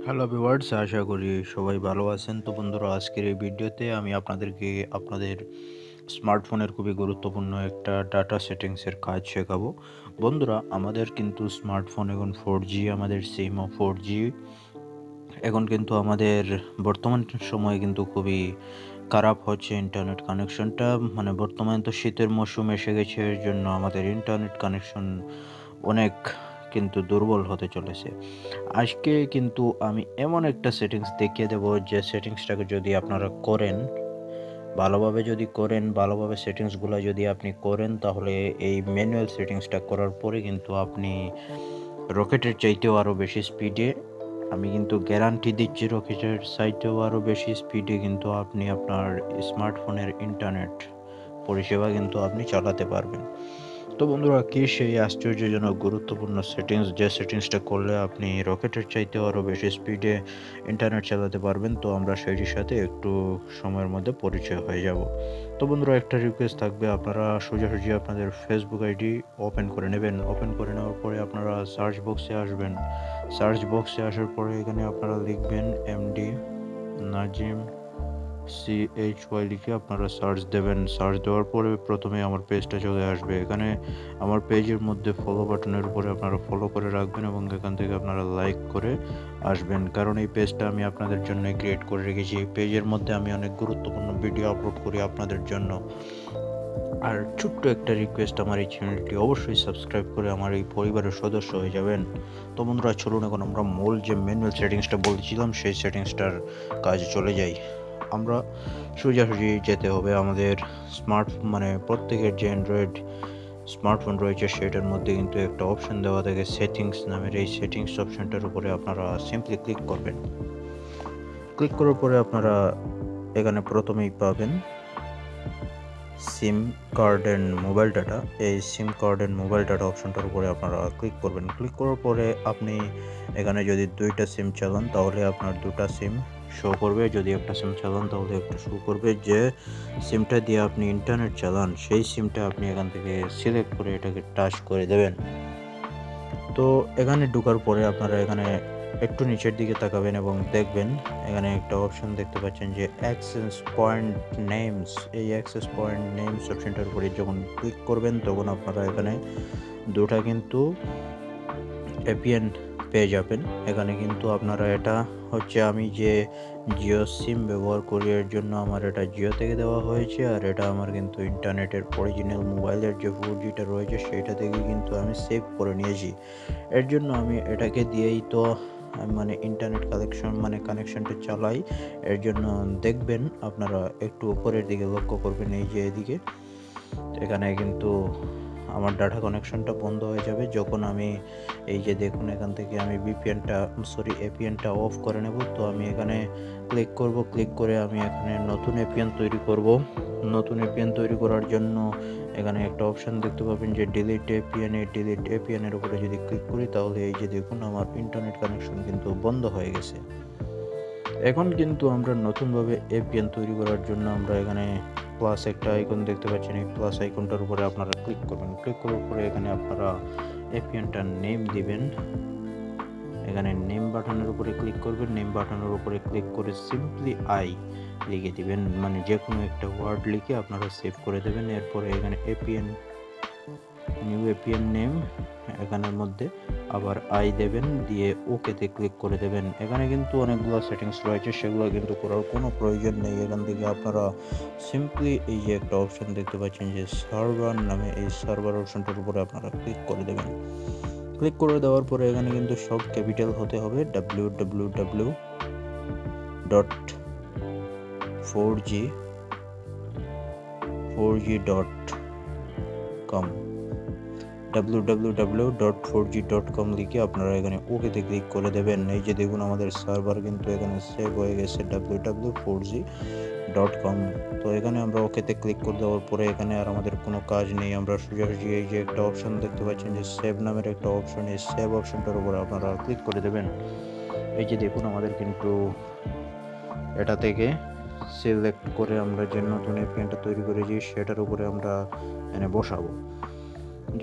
Hello viewers, আশা করি সবাই ভালো আছেন। তো বন্ধুরা, আজকের এই ভিডিওতে আমি আপনাদেরকে আপনাদের স্মার্টফোনের খুবই গুরুত্বপূর্ণ একটা ডাটা সেটিংসের কাজ শেখাবো। বন্ধুরা, আমাদের কিন্তু স্মার্টফোন এখন 4G, আমাদের সিমও 4G। এখন কিন্তু আমাদের বর্তমান সময়ে কিন্তু খুবই খারাপ হচ্ছে ইন্টারনেট কানেকশনটা। মানে বর্তমানে তো শীতের মৌসুম এসে গেছে, এর জন্য আমাদের ইন্টারনেট কানেকশন অনেক কিন্তু দুর্বল হতে চলেছে। আজকে কিন্তু আমি এমন একটা সেটিংস দেখিয়ে দেবো, যে সেটিংসটাকে যদি আপনারা করেন, ভালোভাবে সেটিংসগুলো যদি আপনি করেন, তাহলে এই ম্যানুয়াল সেটিংসটা করার পরে কিন্তু আপনি রকেটের চাইতেও আরও বেশি স্পিডে, আমি কিন্তু গ্যারান্টি দিচ্ছি, রকেটের চাইতেও আরও বেশি স্পিডে কিন্তু আপনি আপনার স্মার্টফোনের ইন্টারনেট পরিষেবা কিন্তু আপনি চালাতে পারবেন। তো বন্ধুরা, কি সেই আশ্চর্যজনক গুরুত্বপূর্ণ সেটিংস, যে সেটিংসটা করলে আপনি রকেটের চাইতেও আরও বেশি স্পিডে ইন্টারনেট চালাতে পারবেন? তো আমরা সেইটির সাথে একটু সময়ের মধ্যে পরিচয় হয়ে যাব। তো বন্ধুরা, একটা রিকোয়েস্ট থাকবে, আপনারা সোজাসুজি আপনাদের ফেসবুক আইডি ওপেন করে নেবেন। ওপেন করে নেওয়ার পরে আপনারা সার্চ বক্সে আসবেন। সার্চ বক্সে আসার পরে এখানে আপনারা লিখবেন এমডি নাজিম CHY লিখে আপনারা সার্চ দেবেন। সার্চ দেওয়ার পরে প্রথমে আমার পেজটা চলে আসবে। এখানে আমার পেজের মধ্যে ফলো বাটনের উপরে আপনারা ফলো করে রাখবেন এবং এখান থেকে আপনারা লাইক করে আসবেন, কারণ এই পেজটা আমি আপনাদের জন্য ক্রিয়েট করে রেখেছি। এই পেজের মধ্যে আমি অনেক গুরুত্বপূর্ণ ভিডিও আপলোড করি আপনাদের জন্য। আর ছোট্ট একটা রিকোয়েস্ট, আমার এই চ্যানেলটি অবশ্যই সাবস্ক্রাইব করে আমার এই পরিবারের সদস্য হয়ে যাবেন। তো বন্ধুরা, চলুন এখন আমরা মূল যে ম্যানুয়াল সেটিংসটা বলছিলাম সেই সেটিংসটার কাজে চলে যাই। আমরা সোজাসুজি যেতে হবে আমাদের মানে প্রত্যেকের যে অ্যান্ড্রয়েড স্মার্টফোন রয়েছে সেটার মধ্যে কিন্তু একটা অপশন দেওয়া থাকে সেটিংস নামের। এই সেটিংস অপশনটার উপরে আপনারা সিম্পলি ক্লিক করবেন। ক্লিক করার পরে আপনারা এখানে প্রথমেই পাবেন SIM card and mobile data. এই SIM card and mobile data অপশনটার উপরে আপনারা ক্লিক করবেন। ক্লিক করার পরে আপনি এখানে যদি দুইটা সিম চালান তাহলে আপনার দুটা সিম শো করবে, যদি একটা সিম চালান তাহলে একটা শো করবে। যে সিমটা দিয়ে আপনি ইন্টারনেট চালান সেই সিমটা আপনি এখান থেকে সিলেক্ট করে এটাকে টাচ করে দেবেন। তো এখানে ঢোকার পরে আপনারা এখানে একটু নিচের দিকে তাকাবেন এবং দেখবেন এখানে একটা অপশন দেখতে পাচ্ছেন যে অ্যাক্সেস পয়েন্ট নেমস। এই অ্যাক্সেস পয়েন্ট নেমস অপশনটার উপরে যখন ক্লিক করবেন তখন আপনারা এখানে দুটা কিন্তু এপিএন পেয়ে যাবেন। এখানে কিন্তু আপনারা, এটা হচ্ছে আমি যে জিও সিম ব্যবহার করি এর জন্য আমার এটা জিও থেকে দেওয়া হয়েছে, আর এটা আমার কিন্তু ইন্টারনেটের অরিজিনাল মোবাইলের যে 4Gটা রয়েছে সেইটা থেকে কিন্তু আমি সেভ করে নিয়েছি। এর জন্য আমি এটাকে দিয়েই তো মানে ইন্টারনেট কানেকশনটা চালাই। এর জন্য দেখবেন আপনারা একটু উপরের দিকে লক্ষ্য করবেন, এই যে এদিকে এখানে কিন্তু আমার ডাটা কানেকশনটা বন্ধ হয়ে যাবে যখন আমি, এই যে দেখুন এখান থেকে আমি এপিএনটা অফ করে নেব। তো আমি এখানে ক্লিক করব, ক্লিক করে আমি এখানে নতুন এপিএন তৈরি করব। নতুন এপিএন তৈরি করার জন্য এখানে একটা অপশান দেখতে পাবেন যে ডিলিট এপিএন। এই ডিলিট এপিএনের উপরে যদি ক্লিক করি তাহলে এই যে দেখুন আমার ইন্টারনেট কানেকশন কিন্তু বন্ধ হয়ে গেছে। এখন কিন্তু আমরা নতুনভাবে এপিএন তৈরি করার জন্য আমরা এখানে প্লাস একটা আইকন দেখতে পাচ্ছেন, এই প্লাস আইকনটার উপরে আপনারা ক্লিক করবেন। ক্লিক করার পরে এখানে আপনারা এপিএনটার নেম দিবেন। এখানে নেম বাটনের উপরে ক্লিক করবেন। নেম বাটনের উপরে ক্লিক করে সিম্পলি আই লিখে দিবেন, মানে যে কোনো একটা ওয়ার্ড লিখে আপনারা সেভ করে দেবেন। এরপরে এখানে এপিএন, নিউ এপিএন নেম, এখানের মধ্যে আবার আই দেবেন, দিয়ে ওকেতে ক্লিক করে দেবেন। এখানে কিন্তু অনেকগুলো সেটিংস রয়েছে, সেগুলো কিন্তু করার কোনো প্রয়োজন নেই। এখান থেকে আপনারা সিম্পলি এই যে একটা অপশন দেখতে পাচ্ছেন যে সার্ভার নামে, এই সার্ভার অপশনটার উপরে আপনারা ক্লিক করে দেবেন। ক্লিক করে দেওয়ার পরে এখানে কিন্তু সব ক্যাপিটাল হতে হবে, www.4g.com, www.4g.com লিখে আপনারা এখানে ওকেতে ক্লিক করে দেবেন। এই যে দেখুন আমাদের সার্ভার কিন্তু এখানে সেভ হয়ে গেছে www.4g.com। তো এখানে আমরা ওকেতে ক্লিক করে দেওয়ার পরে এখানে আর আমাদের কোনো কাজ নেই। আমরা সোজাসুজি এই যে একটা অপশন দেখতে পাচ্ছেন যে সেভ নামের একটা অপশন, এই সেভ অপশনটার উপরে আপনারা ক্লিক করে দেবেন। এই যে দেখুন আমাদের কিন্তু এটা থেকে সিলেক্ট করে আমরা যে নতুন এপিএনটা তৈরি করেছি সেটার উপরে আমরা এনে বসাবো।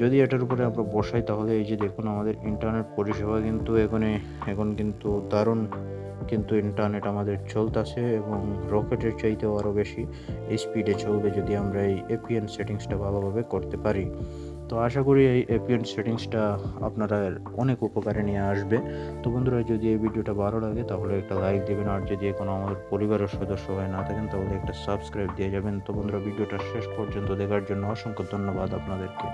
যদি এটার উপরে আমরা বসাই তাহলে এই যে দেখুন আমাদের ইন্টারনেট পরিষেবা কিন্তু এখন কিন্তু দারুণ কিন্তু ইন্টারনেট আমাদের চলতেছে এবং রকেটের চাইতেও আরও বেশি স্পিডে চলবে যদি আমরা এই এপিএন সেটিংসটা ভালোভাবে করতে পারি। তো আশা করি এই এপিএন সেটিংসটা আপনারা অনেক উপকারে নিয়ে আসবে। তো বন্ধুরা, যদি এই ভিডিওটা ভালো লাগে তাহলে একটা লাইক দেবেন, আর যদি কোনো আমাদের পরিবারের সদস্য হয়ে না থাকেন তাহলে একটা সাবস্ক্রাইব দিয়ে যাবেন। তো বন্ধুরা, ভিডিওটা শেষ পর্যন্ত দেখার জন্য অসংখ্য ধন্যবাদ আপনাদেরকে।